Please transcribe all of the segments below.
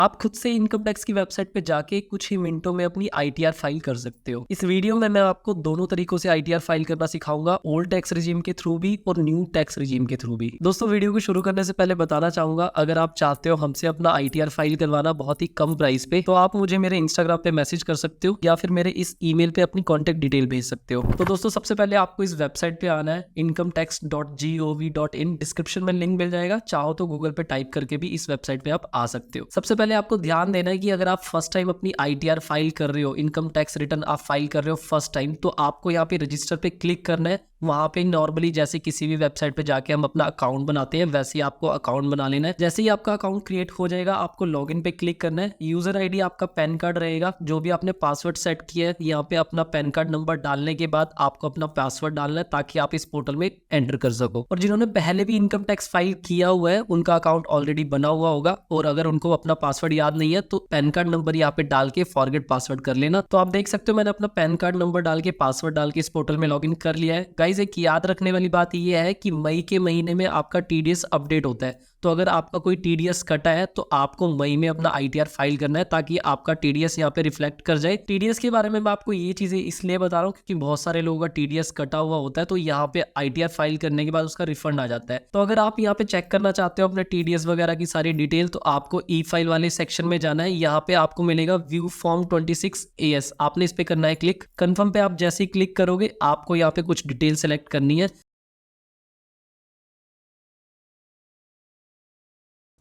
आप खुद से इनकम टैक्स की वेबसाइट पे जाके कुछ ही मिनटों में अपनी आईटीआर फाइल कर सकते हो। इस वीडियो में मैं आपको दोनों तरीकों से आईटीआर फाइल करना सिखाऊंगा, ओल्ड टैक्स रिजीम के थ्रू भी और न्यू टैक्स रिजीम के थ्रू भी। दोस्तों, वीडियो को शुरू करने से पहले बताना चाहूंगा, अगर आप चाहते हो हमसे अपना आईटीआर फाइल करवाना बहुत ही कम प्राइस पे, तो आप मुझे मेरे इंस्टाग्राम पे मैसेज कर सकते हो या फिर मेरे इस ईमेल पे अपनी कॉन्टेक्ट डिटेल भेज सकते हो। तो दोस्तों, सबसे पहले आपको इस वेबसाइट पे आना है incometax.gov.in। डिस्क्रिप्शन में लिंक मिल जाएगा, चाहो तो गूगल पे टाइप करके भी इस वेबसाइट पे आप आ सकते हो। सबसे पहले आपको ध्यान देना है कि अगर आप फर्स्ट टाइम अपनी आईटीआर फाइल कर रहे हो, इनकम टैक्स रिटर्न आप फाइल कर रहे हो फर्स्ट टाइम, तो आपको यहाँ पे रजिस्टर पे क्लिक करना है। वहां पे नॉर्मली जैसे किसी भी वेबसाइट पे जाके हम अपना अकाउंट बनाते हैं, वैसे ही आपको अकाउंट बना लेना है। जैसे ही आपका अकाउंट क्रिएट हो जाएगा, आपको लॉगिन पे क्लिक करना है। यूजर आईडी आपका पैन कार्ड रहेगा, जो भी आपने पासवर्ड सेट किया है यहाँ पे अपना पैन कार्ड नंबर डालने के बाद आपको अपना पासवर्ड डालना है, ताकि आप इस पोर्टल में एंटर कर सको। और जिन्होंने पहले भी इनकम टैक्स फाइल किया हुआ है, उनका अकाउंट ऑलरेडी बना हुआ होगा, और अगर उनको अपना पासवर्ड याद नहीं है तो पैन कार्ड नंबर यहाँ पे डाल के फॉरगेट पासवर्ड कर लेना। तो आप देख सकते हो मैंने अपना पैन कार्ड नंबर डाल के पासवर्ड डाल के इस पोर्टल में लॉगिन कर लिया है। गाइस, एक याद रखने वाली बात यह है कि मई के महीने में आपका टीडीएस अपडेट होता है, तो अगर आपका कोई टीडीएस कटा है तो आपको मई में अपना आईटीआर फाइल करना है, ताकि आपका टीडीएस यहाँ पे रिफ्लेक्ट कर जाए। टीडीएस के बारे में मैं आपको ये चीजें इसलिए बता रहा हूँ क्योंकि बहुत सारे लोगों का टीडीएस कटा हुआ होता है, तो यहाँ पे आईटीआर फाइल करने के बाद उसका रिफंड आ जाता है। तो अगर आप यहाँ पे चेक करना चाहते हो अपने टीडीएस वगैरह की सारी डिटेल, तो आपको ई फाइल वाले सेक्शन में जाना है। यहाँ पे आपको मिलेगा व्यू फॉर्म 26 AS, आपने इस पे करना है क्लिक। कंफर्म पे आप जैसे ही क्लिक करोगे, आपको यहाँ पे कुछ डिटेल सेलेक्ट करनी है।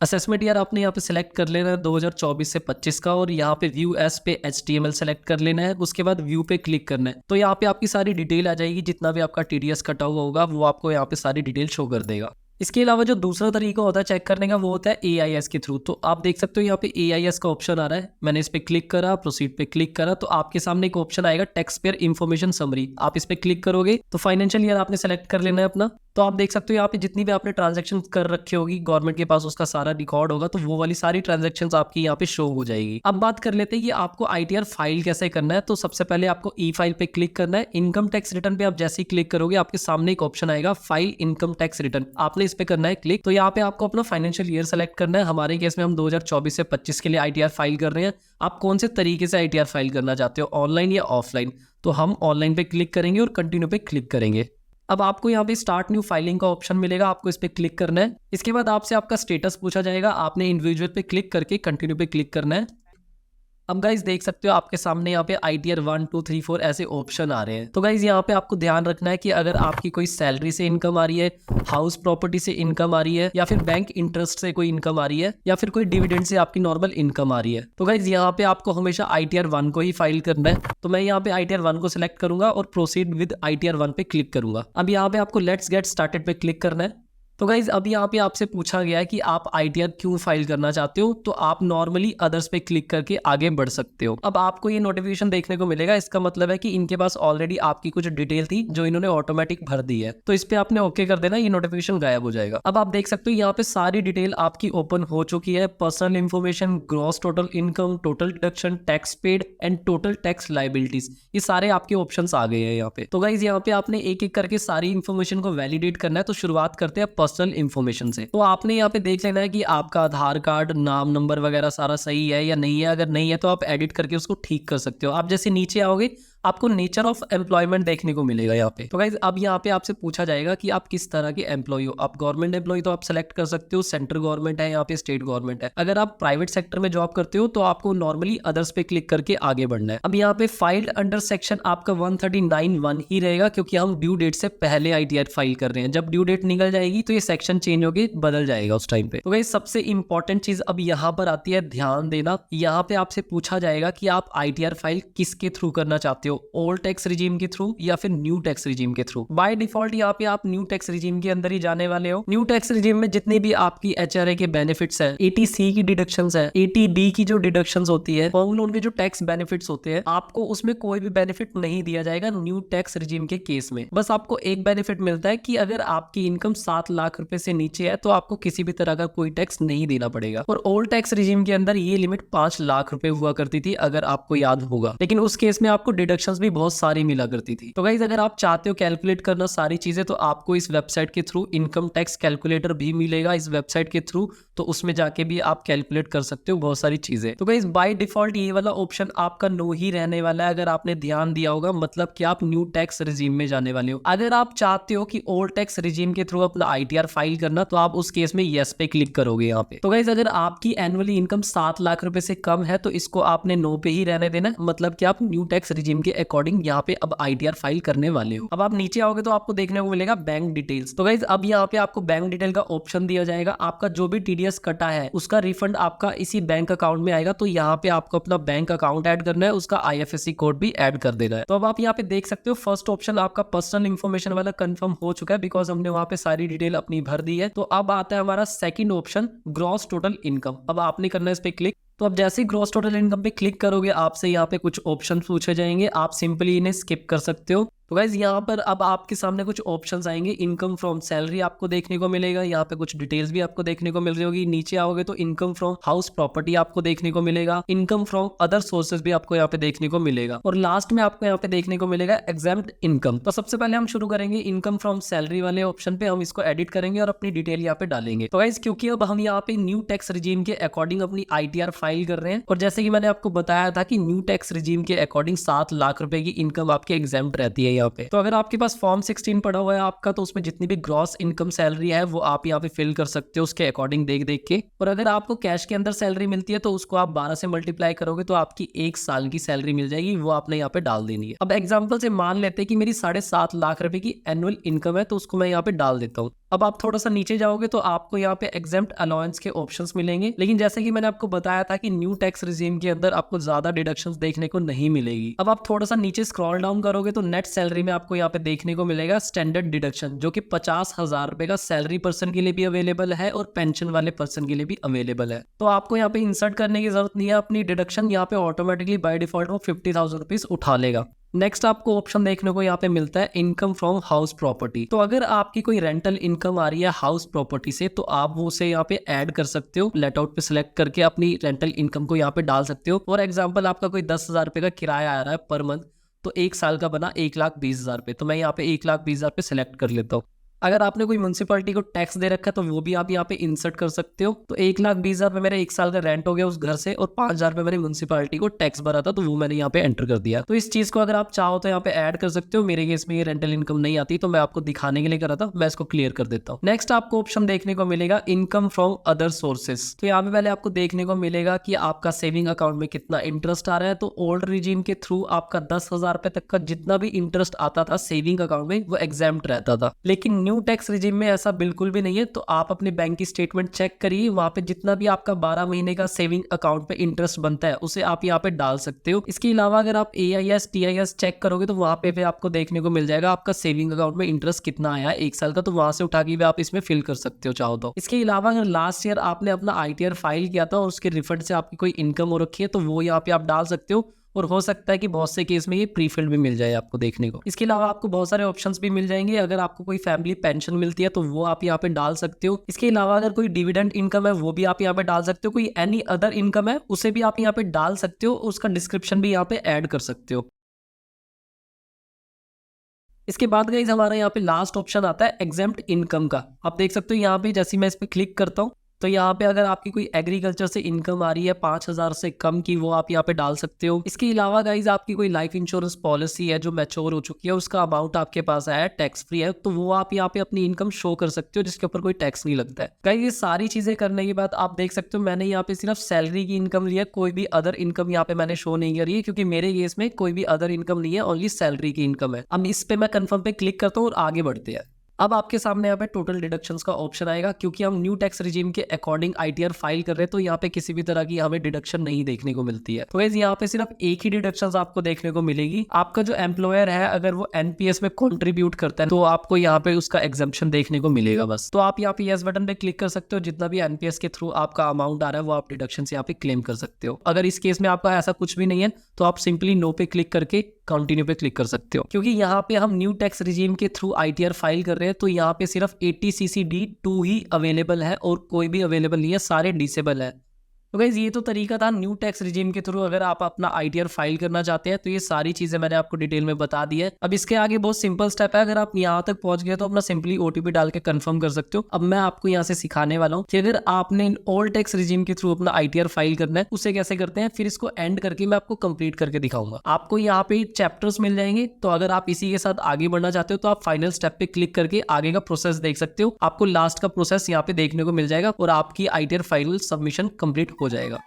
असेसमेंट ईयर आपने यहाँ पे सिलेक्ट कर लेना है 2024 से 25 का, और यहाँ पे व्यू एस पे HTML सेलेक्ट कर लेना है। उसके बाद व्यू पे क्लिक करना है, तो यहाँ पे आपकी सारी डिटेल आ जाएगी। जितना भी आपका टीडीएस कटा हुआ होगा वो आपको यहाँ पे सारी डिटेल शो कर देगा। इसके अलावा जो दूसरा तरीका होता है चेक करने का, वो होता है AIS के थ्रू। तो आप देख सकते हो यहाँ पे AIS का ऑप्शन आ रहा है। मैंने इस पे क्लिक करा, प्रोसीड पे क्लिक करा, तो आपके सामने एक ऑप्शन आएगा टैक्स पेयर इन्फॉर्मेशन समरी। आप इस पे क्लिक करोगे तो फाइनेंशियल ईयर आपने सेलेक्ट कर लेना है अपना। तो आप देख सकते हो यहाँ पे जितनी भी आपने ट्रांजेक्शन कर रखी होगी, गवर्नमेंट के पास उसका सारा रिकॉर्ड होगा, तो वो वाली सारी ट्रांजेक्शन्स आपकी यहाँ पे शो हो जाएगी। अब बात कर लेते हैं कि आपको आईटीआर फाइल कैसे करना है। तो सबसे पहले आपको ई फाइल पे क्लिक करना है। इनकम टैक्स रिटर्न पे आप जैसे ही क्लिक करोगे, आपके सामने एक ऑप्शन आएगा फाइल इनकम टैक्स रिटर्न, आपने इस पे करना है क्लिक। तो यहाँ पे आपको अपना फाइनेंशियल ईयर सेलेक्ट करना है। हमारे केस में हम 2024 से 25 के लिए आईटीआर फाइल कर रहे हैं। आप कौन से तरीके से आईटीआर फाइल करना चाहते हो, ऑनलाइन या ऑफलाइन? तो हम ऑनलाइन पे क्लिक करेंगे और कंटिन्यू पे क्लिक करेंगे। अब आपको यहाँ पे स्टार्ट न्यू फाइलिंग का ऑप्शन मिलेगा, आपको इस पे क्लिक करना है। इसके बाद आपसे आपका स्टेटस पूछा जाएगा, आपने इंडिविजुअल पे क्लिक करके कंटिन्यू पे क्लिक करना है। अब गाइज देख सकते हो आपके सामने यहाँ पे आईटीआर 1 2 3 4 ऐसे ऑप्शन आ रहे हैं। तो गाइज यहाँ पे आपको ध्यान रखना है कि अगर आपकी कोई सैलरी से इनकम आ रही है, हाउस प्रॉपर्टी से इनकम आ रही है, या फिर बैंक इंटरेस्ट से कोई इनकम आ रही है, या फिर कोई डिविडेंड से आपकी नॉर्मल इनकम आ रही है, तो गाइज यहाँ पे आपको हमेशा आईटीआर 1 को ही फाइल करना है। तो मैं यहाँ पे आईटीआर 1 को सिलेक्ट करूंगा और प्रोसीड विद आईटीआर 1 पे क्लिक करूंगा। अब यहाँ पे आपको लेट्स गेट स्टार्टेड पे क्लिक करना है। तो गाइज अब यहाँ पे आपसे पूछा गया है कि आप आईटीआर क्यों फाइल करना चाहते हो, तो आप नॉर्मली अदर्स पे क्लिक करके आगे बढ़ सकते हो। अब आपको ये नोटिफिकेशन देखने को मिलेगा, इसका मतलब है कि इनके पास ऑलरेडी आपकी कुछ डिटेल थी जो इन्होंने ऑटोमेटिक भर दी है। तो इस पे आपने ओके कर देना, ये नोटिफिकेशन गायब हो जाएगा। अब आप देख सकते हो यहाँ पे सारी डिटेल आपकी ओपन हो चुकी है। Personal information, gross total income, total deduction, tax paid and total tax liabilities, ये सारे आपके ऑप्शन आ गए हैं यहाँ पे। तो गाइज यहाँ पे आपने एक एक करके सारी इन्फॉर्मेशन को वैलिडेट करना है। तो शुरुआत करते हैं पर्सनल इन्फॉर्मेशन से। तो आपने यहाँ पे देख लेना है कि आपका आधार कार्ड, नाम, नंबर वगैरह सारा सही है या नहीं है। अगर नहीं है तो आप एडिट करके उसको ठीक कर सकते हो। आप जैसे नीचे आओगे, आपको नेचर ऑफ एम्प्लॉयमेंट देखने को मिलेगा यहाँ पे। तो गाइज अब यहाँ पे आपसे पूछा जाएगा कि आप किस तरह के एम्प्लॉय हो। आप गवर्नमेंट एम्प्लॉय तो आप सेलेक्ट कर सकते हो, सेंट्रल गवर्नमेंट है, यहाँ पे स्टेट गवर्नमेंट है। अगर आप प्राइवेट सेक्टर में जॉब करते हो तो आपको नॉर्मली अदर्स पे क्लिक करके आगे बढ़ना है। अब यहाँ पे फाइल्ड अंडर सेक्शन आपका 139(1) ही रहेगा, क्योंकि हम ड्यू डेट से पहले आईटीआर फाइल कर रहे हैं। जब ड्यू डेट निकल जाएगी तो ये सेक्शन चेंज होके बदल जाएगा उस टाइम पे। तो गाइज सबसे इंपॉर्टेंट चीज अब यहाँ पर आती है, ध्यान देना। यहाँ पे आपसे पूछा जाएगा कि आप आईटीआर फाइल किसके थ्रू करना चाहते हो, ओल्ड टैक्स रिजीम के थ्रू या फिर न्यू टैक्स रिजीम के थ्रू। बाय डिफॉल्ट यहाँ पे आप न्यू टैक्स रिजीम के अंदर ही जाने वाले हो। न्यू टैक्स रिजीम में जितनी भी आपकी HRA के बेनिफिट्स हैं, 80C की डिडक्शंस हैं, 80D की जो डिडक्शंस होती है, होम लोन के जो टैक्स बेनिफिट्स होते हैं, आपको उसमें कोई भी बेनिफिट नहीं दिया जाएगा न्यू टैक्स रिजीम के केस में। बस आपको एक बेनिफिट मिलता है कि अगर आपकी इनकम 7 लाख रुपए से नीचे है तो आपको किसी भी तरह का कोई टैक्स नहीं देना पड़ेगा। और ओल्ड टैक्स रिजीम के अंदर ये लिमिट 5 लाख रुपए हुआ करती थी, अगर आपको याद होगा। लेकिन उस केस में आपको डिडक्शन डिडक्शंस भी बहुत सारी मिला करती थी। तो गाइज अगर आप चाहते हो कैलकुलेट करना सारी चीजें तो आपको इस वेबसाइट के थ्रू इनकम टैक्स कैलकुलेटर भी मिलेगा इस वेबसाइट के थ्रू, तो उसमें जाके भी आप कैलकुलेट कर सकते हो बहुत सारी चीजें। तो गाइज बाय डिफॉल्ट ये वाला ऑप्शन आपका नो ही रहने वाला है, अगर आपने ध्यान दिया होगा, मतलब कि आप न्यू टैक्स रिजीम में जाने वाले हो। अगर आप चाहते हो कि ओल्ड टैक्स रिजीम के थ्रू अपना ITR फाइल करना, तो आप उस केस में यस पे क्लिक करोगे यहाँ पे। तो गाइज अगर आपकी एनुअली इनकम 7 लाख रुपए से कम है तो इसको आपने नो पे ही रहने देना, मतलब कि आप न्यू टैक्स रिजीम के अकॉर्डिंग यहाँ पे अब ITR फाइल करने वाले हो। अब आप नीचे आओगे तो आपको देखने को मिलेगा बैंक डिटेल्स। तो गाइज अब यहाँ पे आपको बैंक डिटेल का ऑप्शन दिया जाएगा, आपका जो भी TDS कटा है उसका रिफंड आपका इसी बैंक अकाउंट में आएगा। तो यहाँ पे आपको अपना बैंक अकाउंट ऐड करना है, उसका IFSC कोड भी ऐड कर देना है। तो अब आप यहाँ पे देख सकते हो फर्स्ट ऑप्शन आपका पर्सनल इन्फॉर्मेशन वाला कंफर्म हो चुका है, बिकॉज हमने वहां पे सारी डिटेल अपनी भर दी है। तो अब आता है हमारा second option gross total income. अब आपने करना है इस पे क्लिक। तो अब जैसे ही ग्रॉस टोटल इनकम पे क्लिक करोगे आपसे यहाँ पे कुछ ऑप्शन पूछे जाएंगे, आप सिंपली इन्हें स्किप कर सकते हो। तो गाइज यहाँ पर अब आपके सामने कुछ ऑप्शंस आएंगे। इनकम फ्रॉम सैलरी आपको देखने को मिलेगा, यहाँ पे कुछ डिटेल्स भी आपको देखने को मिल रही होगी। नीचे आओगे तो इनकम फ्रॉम हाउस प्रॉपर्टी आपको देखने को मिलेगा, इनकम फ्रॉम अदर सोर्सेज भी आपको यहाँ पे देखने को मिलेगा, और लास्ट में आपको यहाँ पे देखने को मिलेगा एग्जेम्प्ट इनकम। तो सबसे पहले हम शुरू करेंगे इनकम फ्रॉम सैलरी वाले ऑप्शन पे, हम इसको एडिट करेंगे और अपनी डिटेल यहाँ पे डालेंगे। तो गाइज क्योंकि अब हम यहाँ पे न्यू टैक्स रिजीम के अकॉर्डिंग अपनी ITR फाइल कर रहे हैं, और जैसे कि मैंने आपको बताया था कि न्यू टैक्स रिजीम के अकॉर्डिंग 7 लाख रुपए की इनकम आपके एग्जेम्प्ट रहती है यहाँ पे। तो अगर आपके पास फॉर्म 16 पड़ा हुआ है आपका, तो उसमें जितनी भी ग्रॉस इनकम सैलरी है वो आप यहाँ पे फिल कर सकते हो उसके अकॉर्डिंग देख देख के। और अगर आपको कैश के अंदर सैलरी मिलती है तो उसको आप 12 से मल्टीप्लाई करोगे तो आपकी 1 साल की सैलरी मिल जाएगी, वो आपने यहाँ पे डाल देनी है। अब एग्जाम्पल से मान लेते हैं कि मेरी 7.5 लाख रुपए की एनुअल इनकम है, तो उसको मैं यहाँ पे डाल देता हूँ। अब आप थोड़ा सा नीचे जाओगे तो आपको यहाँ पे एग्जेम्प्ट अलाउंस के ऑप्शंस मिलेंगे, लेकिन जैसे कि मैंने आपको बताया था कि न्यू टैक्स रिजीम के अंदर आपको ज्यादा डिडक्शंस देखने को नहीं मिलेगी। अब आप थोड़ा सा नीचे स्क्रॉल डाउन करोगे तो नेट सैलरी में आपको यहाँ पे देखने को मिलेगा स्टैंडर्ड डिडक्शन, जो कि 50,000 रुपए का सैलरी पर्सन के लिए भी अवेलेबल है और पेंशन वाले पर्सन के लिए भी अवेलेबल है। तो आपको यहाँ पे इंसर्ट करने की जरूरत नहीं है अपनी डिडक्शन, यहाँ पे ऑटोमेटिकली बाय डिफॉल्ट वो 50,000 रुपीज उठा लेगा। नेक्स्ट आपको ऑप्शन देखने को यहाँ पे मिलता है इनकम फ्रॉम हाउस प्रॉपर्टी। तो अगर आपकी कोई रेंटल इनकम आ रही है हाउस प्रॉपर्टी से, तो आप वो उसे यहाँ पे ऐड कर सकते हो, लेट आउट पे सिलेक्ट करके अपनी रेंटल इनकम को यहाँ पे डाल सकते हो। फॉर एग्जाम्पल आपका कोई 10,000 रुपए का किराया आ रहा है पर मंथ, तो 1 साल का बना 1,20,000 रुपए, तो मैं यहाँ पे 1,20,000 पे सिलेक्ट कर लेता हूँ। अगर आपने कोई म्यूनसिपैलिटी को टैक्स दे रखा है तो वो भी आप यहाँ पे इंसर्ट कर सकते हो। तो 1,20,000 रुपए मेरा 1 साल का रेंट हो गया उस घर से, और 5,000 रुपए मैंने म्यूनसिपैलिटी को टैक्स भरा था, तो वो मैंने यहाँ पे एंटर कर दिया। तो इस चीज को अगर आप चाहो तो यहाँ पे ऐड कर सकते हो। मेरे केस में ये रेंटल इनकम नहीं आती, तो मैं आपको दिखाने के लिए करा था, मैं इसको क्लियर कर देता हूँ। नेक्स्ट आपको ऑप्शन देखने को मिलेगा इनकम फ्रॉम अदर सोर्सेज। तो यहाँ पे पहले आपको देखने को मिलेगा कि आपका सेविंग अकाउंट में कितना इंटरेस्ट आ रहा है। तो ओल्ड रिजीम के थ्रू आपका 10,000 रुपए तक का जितना भी इंटरेस्ट आता था सेविंग अकाउंट में वो एग्जाम्प्ट रहता था, लेकिन न्यू टैक्स रिजीम में ऐसा बिल्कुल भी नहीं है। तो आप अपने बैंक की स्टेटमेंट चेक करिए, वहां पे जितना भी आपका 12 महीने का सेविंग अकाउंट पे इंटरेस्ट बनता है उसे आप यहाँ पे डाल सकते हो। इसके अलावा अगर आप AIS TIS चेक करोगे तो वहां पे आपको देखने को मिल जाएगा आपका सेविंग अकाउंट में इंटरेस्ट कितना आया है 1 साल का, तो वहां से उठा के भी आप इसमें फिल कर सकते हो चाहो तो। इसके अलावा अगर लास्ट ईयर आपने अपना ITR फाइल किया था और उसके रिफंड से आपकी कोई इनकम हो रखी है तो वो यहाँ पे आप डाल सकते हो, और हो सकता है कि बहुत से केस में ये प्री फिल्ड भी मिल जाए आपको देखने को। इसके अलावा आपको बहुत सारे ऑप्शंस भी मिल जाएंगे। अगर आपको कोई फैमिली पेंशन मिलती है तो वो आप यहाँ पे डाल सकते हो। इसके अलावा अगर कोई डिविडेंड इनकम है वो भी आप यहाँ पे डाल सकते हो। कोई एनी अदर इनकम है उसे भी आप यहाँ पे डाल सकते हो, उसका डिस्क्रिप्शन भी यहाँ पे ऐड कर सकते हो। इसके बाद गाइस हमारा यहाँ पे लास्ट ऑप्शन आता है एग्जेम्प्ट इनकम का। आप देख सकते हो यहाँ पे जैसे मैं इस पे क्लिक करता हूँ तो यहाँ पे अगर आपकी कोई एग्रीकल्चर से इनकम आ रही है 5,000 से कम की, वो आप यहाँ पे डाल सकते हो। इसके अलावा गाइज आपकी कोई लाइफ इंश्योरेंस पॉलिसी है जो मैच्योर हो चुकी है, उसका अमाउंट आपके पास आया है टैक्स फ्री है, तो वो आप यहाँ पे अपनी इनकम शो कर सकते हो जिसके ऊपर कोई टैक्स नहीं लगता है। गाइज ये सारी चीजें करने के बाद आप देख सकते हो मैंने यहाँ पे सिर्फ सैलरी की इनकम लिया, कोई भी अदर इनकम यहाँ पे मैंने शो नहीं करी है, क्योंकि मेरे केस में कोई भी अदर इनकम नहीं है, ओनली सैलरी की इनकम है। अब इस पे मैं कंफर्म पे क्लिक करता हूँ और आगे बढ़ते हैं। अब आपके सामने यहाँ पे टोटल डिडक्शंस का ऑप्शन आएगा, क्योंकि हम न्यू टैक्स रिजीम के अकॉर्डिंग ITR फाइल कर रहे हैं तो यहाँ पे किसी भी तरह की हमें डिडक्शन नहीं देखने को मिलती है। तो गाइस यहाँ पे सिर्फ एक ही डिडक्शंस आपको देखने को मिलेगी। आपका जो एम्प्लॉयर है अगर वो NPS में कंट्रीब्यूट करता है तो आपको यहाँ पे उसका एग्जम्पशन देखने को मिलेगा बस। तो आप यहाँ पे यस बटन पे क्लिक कर सकते हो, जितना भी NPS के थ्रू आपका अमाउंट आ रहा है वो आप डिडक्शन से यहाँ पे क्लेम कर सकते हो। अगर इस केस में आपका ऐसा कुछ भी नहीं है तो आप सिंपली नो पे क्लिक करके कंटिन्यू पे क्लिक कर सकते हो, क्योंकि यहाँ पे हम न्यू टैक्स रिजीम के थ्रू ITR फाइल कर रहे हैं तो यहाँ पे सिर्फ 80 CC D2 ही अवेलेबल है और कोई भी अवेलेबल नहीं है, सारे डिसेबल है। तो गाइज ये तो तरीका था न्यू टैक्स रिजीम के थ्रू अगर आप अपना आईटीआर फाइल करना चाहते हैं। तो ये सारी चीजें मैंने आपको डिटेल में बता दी है। अब इसके आगे बहुत सिंपल स्टेप है, अगर आप यहाँ तक पहुंच गए तो अपना सिंपली ओटीपी डाल के कंफर्म कर सकते हो। अब मैं आपको यहाँ से सिखाने वाला हूँ कि अगर आपने ओल्ड टैक्स रिजीम के थ्रू अपना आईटीआर फाइल करना है उसे कैसे करते हैं, फिर इसको एंड करके मैं आपको कंप्लीट करके दिखाऊंगा। आपको यहाँ पे चैप्टर्स मिल जाएंगे, तो अगर आप इसी के साथ आगे बढ़ना चाहते हो तो आप फाइनल स्टेप पे क्लिक करके आगे का प्रोसेस देख सकते हो। आपको लास्ट का प्रोसेस यहाँ पे देखने को मिल जाएगा और आपकी आईटीआर फाइनल सबमिशन कंप्लीट हो जाएगा।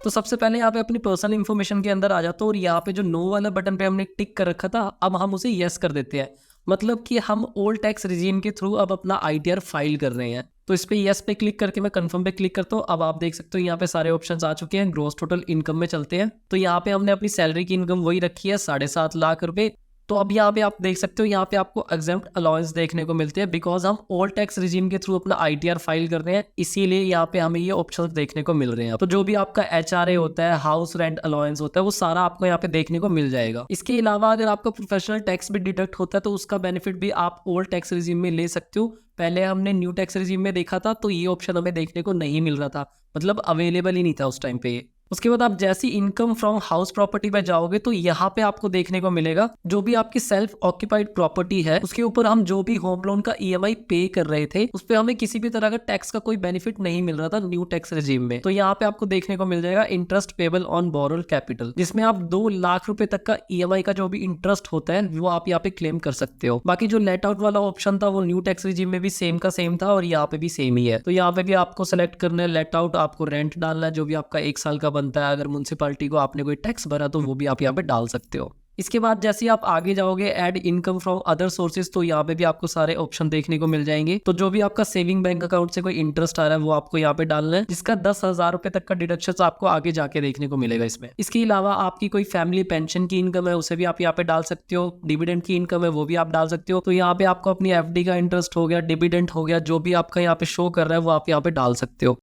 तो सबसे पहले यहाँ पे अपनी पर्सनल इन्फॉर्मेशन के अंदर आ जाता हूँ और यहाँ पे जो नो वाला बटन पे हमने टिक कर रखा था, अब हम उसे यस कर देते हैं। मतलब कि हम ओल्ड टैक्स रिजीम के थ्रू अब अपना आईटीआर फाइल कर रहे हैं। तो इस पे यस पे क्लिक करके मैं कंफर्म पे क्लिक करता हूँ। अब आप देख सकते हो यहाँ पे सारे ऑप्शंस आ चुके हैं। ग्रॉस टोटल इनकम में चलते हैं। तो यहाँ पे हमने अपनी सैलरी की इनकम वही रखी है 7.5 लाख रुपए। तो अब यहाँ पे आप देख सकते हो यहाँ पे आपको एग्जेम्प्ट अलाउंस देखने को मिलते हैं, बिकॉज हम ओल्ड टैक्स रिजीम के थ्रू अपना आईटीआर फाइल कर रहे हैं, इसीलिए यहाँ पे हमें ये ऑप्शंस देखने को मिल रहे हैं। तो जो भी आपका एचआरए होता है, हाउस रेंट अलाउंस होता है, वो सारा आपको यहाँ पे देखने को मिल जाएगा। इसके अलावा अगर आपका प्रोफेशनल टैक्स भी डिडक्ट होता है तो उसका बेनिफिट भी आप ओल्ड टैक्स रिजीम में ले सकते हो। पहले हमने न्यू टैक्स रिजीम में देखा था तो ये ऑप्शन हमें देखने को नहीं मिल रहा था, मतलब अवेलेबल ही नहीं था उस टाइम पे। उसके बाद आप जैसी इनकम फ्रॉम हाउस प्रॉपर्टी में जाओगे तो यहाँ पे आपको देखने को मिलेगा जो भी आपकी सेल्फ ऑक्यूपाइड प्रॉपर्टी है उसके ऊपर हम जो भी होम लोन का ईएमआई पे कर रहे थे उस पे हमें किसी भी तरह का टैक्स का कोई बेनिफिट नहीं मिल रहा था न्यू टैक्स रिजीम में। तो यहाँ पे आपको देखने को मिल जाएगा interest payable on borrowed capital, जिसमें आप 2 लाख रुपए तक का ईएमआई का जो भी इंटरेस्ट होता है वो आप यहाँ पे क्लेम कर सकते हो। बाकी जो लेट आउट वाला ऑप्शन था वो न्यू टैक्स रिजीम में भी सेम का सेम था और यहाँ पे भी सेम ही है। तो यहाँ पे भी आपको सेलेक्ट करना है लेट आउट, आपको रेंट डालना है जो भी आपका 1 साल का बनता है। अगर म्युनिसिपैलिटी को आपने कोई टैक्स भरा तो वो भी आप यहाँ पे डाल सकते हो। इसके बाद जैसे आप आगे जाओगे add income from other sources, तो यहाँ पे भी आपको सारे ऑप्शन देखने को मिल जाएंगे। तो जो भी आपका सेविंग बैंक अकाउंट से कोई इंटरेस्ट आ रहा है वो आपको यहाँ पे डालना है, जिसका 10,000 रुपए तक का डिडक्शन आपको आगे जाके देखने को मिलेगा इसमें। इसके अलावा आपकी कोई फैमिली पेंशन की इनकम है उसे भी आप यहाँ पे डाल सकते हो, डिविडेंड की इनकम है वो भी आप डाल सकते हो। तो यहाँ पे आपको अपनी एफडी का इंटरेस्ट हो गया, डिविडेंड हो गया, जो भी आपका यहाँ पे शो कर रहा है वो आप यहाँ पे डाल सकते हो।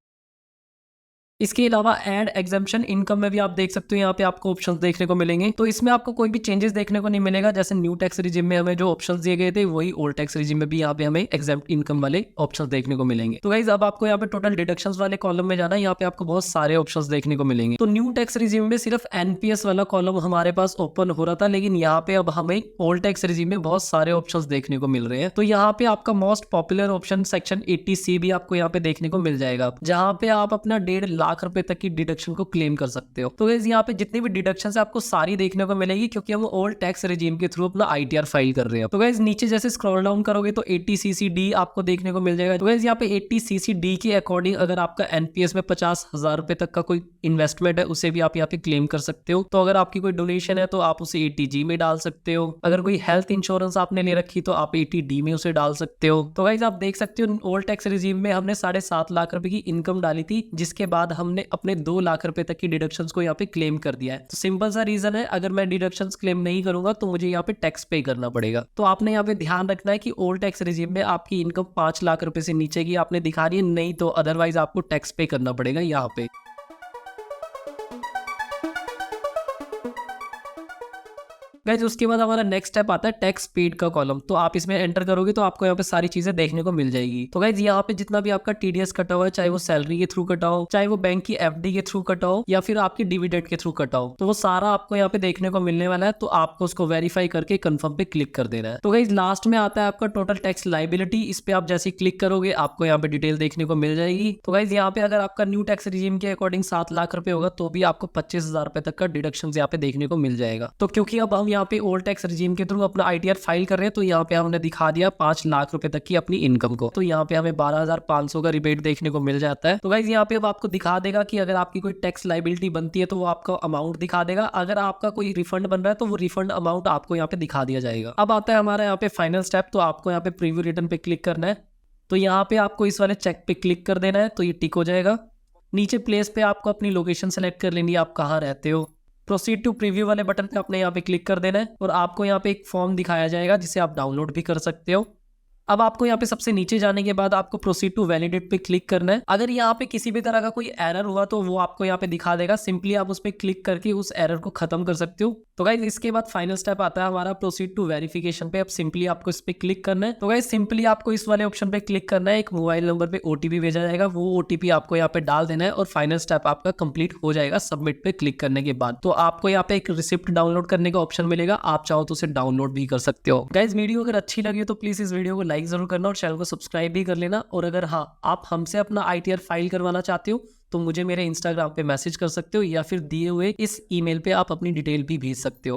इसके अलावा ऐड एग्जम्पशन इनकम में भी आप देख सकते हो यहाँ पे आपको ऑप्शंस देखने को मिलेंगे। तो इसमें आपको कोई भी चेंजेस देखने को नहीं मिलेगा, जैसे न्यू टैक्स रिजिम में हमें जो ऑप्शंस दिए गए थे वही ओल्ड टैक्स रिजिम में भी यहाँ पे हमें एग्जम्प्ट इनकम वाले ऑप्शंस देखने को मिलेंगे। तो गाइस अब आपको यहाँ पे टोटल डिडक्शंस वाले कॉलम में जाना है, यहाँ पे आपको बहुत सारे ऑप्शंस देखने को मिलेंगे। तो न्यू टैक्स रिजिम में सिर्फ एनपीएस वाला कॉलम हमारे पास ओपन हो रहा था, लेकिन यहाँ पे अब हमें ओल्ड टैक्स रिजिम में बहुत सारे ऑप्शंस देखने को मिल रहे हैं। तो यहाँ पे आपका most popular option section 80C भी आपको यहाँ पे देखने को मिल जाएगा, जहाँ पे आप अपना 1.5 लाख रुपए तक की डिडक्शन को क्लेम कर सकते हो। तो गाइस यहाँ पे जितनी भी डिडक्शन है आपको सारी देखने को मिलेगी, क्योंकि हम ओल्ड टैक्स रिजीम के थ्रू अपना आईटीआर फाइल कर रहे हैं। तो गाइस नीचे जैसे स्क्रॉल डाउन करोगे तो 80CCD आपको देखने को मिल जाएगा। तो गाइस यहाँ पे 80CCD के अकॉर्डिंग अगर आपका एनपीएस में 50,000 रुपए तक का कोई इन्वेस्टमेंट है उसे भी आप यहाँ पे क्लेम कर सकते हो। तो अगर आपकी कोई डोनेशन है तो आप उसे 80G में डाल सकते हो। अगर कोई हेल्थ इंश्योरेंस आपने ले रखी तो आप 80D में उसे डाल सकते हो। तो गाइस आप देख सकते हो ओल्ड टैक्स रिजीम में हमने 7.5 लाख रुपए की इनकम डाली थी, जिसके बाद हमने अपने 2 लाख रुपए तक की डिडक्शंस को यहाँ पे क्लेम कर दिया है। तो सिंपल सा रीजन है, अगर मैं डिडक्शंस क्लेम नहीं करूंगा तो मुझे यहाँ पे टैक्स पे करना पड़ेगा। तो आपने यहाँ पे ध्यान रखना है कि ओल्ड टैक्स रिजीम में आपकी इनकम 5 लाख रुपए से नीचे की आपने दिखा रही है, नहीं तो अदरवाइज आपको टैक्स पे करना पड़ेगा यहाँ पे। गाइस उसके बाद हमारा नेक्स्ट स्टेप आता है टैक्स पेड का कॉलम। तो आप इसमें एंटर करोगे तो आपको यहाँ पे सारी चीजें देखने को मिल जाएगी। तो गाइस यहाँ पे जितना भी आपका टीडीएस कटा हुआ है, चाहे वो सैलरी के थ्रू कटा हो, चाहे वो बैंक की एफडी के थ्रू कटा हो, या फिर आपकी डिविडेंड के थ्रू कटा हो, तो वो सारा आपको यहाँ पे देखने को मिलने वाला है। तो आपको उसको वेरीफाई करके कंफर्म पे क्लिक कर देना है। तो गाइस लास्ट में आता है आपका टोटल टैक्स लाइबिलिटी। इस पे आप जैसे क्लिक करोगे आपको यहाँ पे डिटेल देखने को मिल जाएगी। तो गाइस यहाँ पे अगर आपका न्यू टैक्स रिजीम के अकॉर्डिंग 7 लाख रुपए होगा तो भी आपको 25,000 रुपए तक का डिडक्शन यहाँ पे देखने को मिल जाएगा। तो क्योंकि अब हम यहाँ पे ओल्ड टैक्स रिजीम के थ्रू अपना आईटीआर फाइल कर रहे हैं तो यहाँ पे हमने दिखा दिया 5 लाख रुपए तक की अपनी इनकम को। तो यहाँ पे हमें 12,500 का रिबेट देखने को मिल जाता है। तो गाइस यहाँ पे अब आपको दिखा देगा कि अगर आपकी कोई टैक्स लाइबिलिटी बनती है तो वो आपका अमाउंट दिखा देगा, अगर आपका कोई रिफंड बन रहा है तो वो रिफंड अमाउंट आपको यहाँ पे दिखा दिया जाएगा। अब आता है हमारा यहाँ पे फाइनल स्टेप। तो आपको यहाँ पे प्रीव्यू रिटर्न पे क्लिक करना है। तो यहाँ पे आपको इस वाले चेक पे क्लिक कर देना है, तो ये टिक हो जाएगा। नीचे प्लेस पे आपको अपनी लोकेशन सेलेक्ट कर लेनी है, आप कहाँ रहते हो। प्रोसीड टू प्रीव्यू वाले बटन पे अपने यहाँ पे क्लिक कर देना है और आपको यहाँ पे एक फॉर्म दिखाया जाएगा जिसे आप डाउनलोड भी कर सकते हो। अब आपको यहाँ पे सबसे नीचे जाने के बाद आपको प्रोसीड टू वैलिडेट पे क्लिक करना है। अगर यहाँ पे किसी भी तरह का कोई एरर हुआ तो वो आपको यहाँ पे दिखा देगा, सिंपली आप उस पर क्लिक करके उस एरर को खत्म कर सकते हो। तो गाइज इसके बाद फाइनल स्टेप आता है हमारा प्रोसीड टू वेरिफिकेशन पे। अब सिंपली आपको इस पे क्लिक करना है। तो गाइज सिंपली आपको इस वाले ऑप्शन पे क्लिक करना है, एक मोबाइल नंबर पे ओटीपी भेजा जाएगा, वो ओटीपी आपको यहाँ पे डाल देना है और फाइनल स्टेप आपका कंप्लीट हो जाएगा सबमिट पे क्लिक करने के बाद। तो आपको यहाँ पे एक रिसिप्ट डाउनलोड करने का ऑप्शन मिलेगा, आप चाहो तो उसे डाउनलोड भी कर सकते हो। गाइज वीडियो अगर अच्छी लगी हो तो प्लीज इस वीडियो को लाइक जरूर करना और चैनल को सब्सक्राइब भी कर लेना। और अगर हाँ आप हमसे अपना ITR फाइल करवाना चाहते हो तो मुझे मेरे इंस्टाग्राम पे मैसेज कर सकते हो या फिर दिए हुए इस ईमेल पे आप अपनी डिटेल भी भेज सकते हो।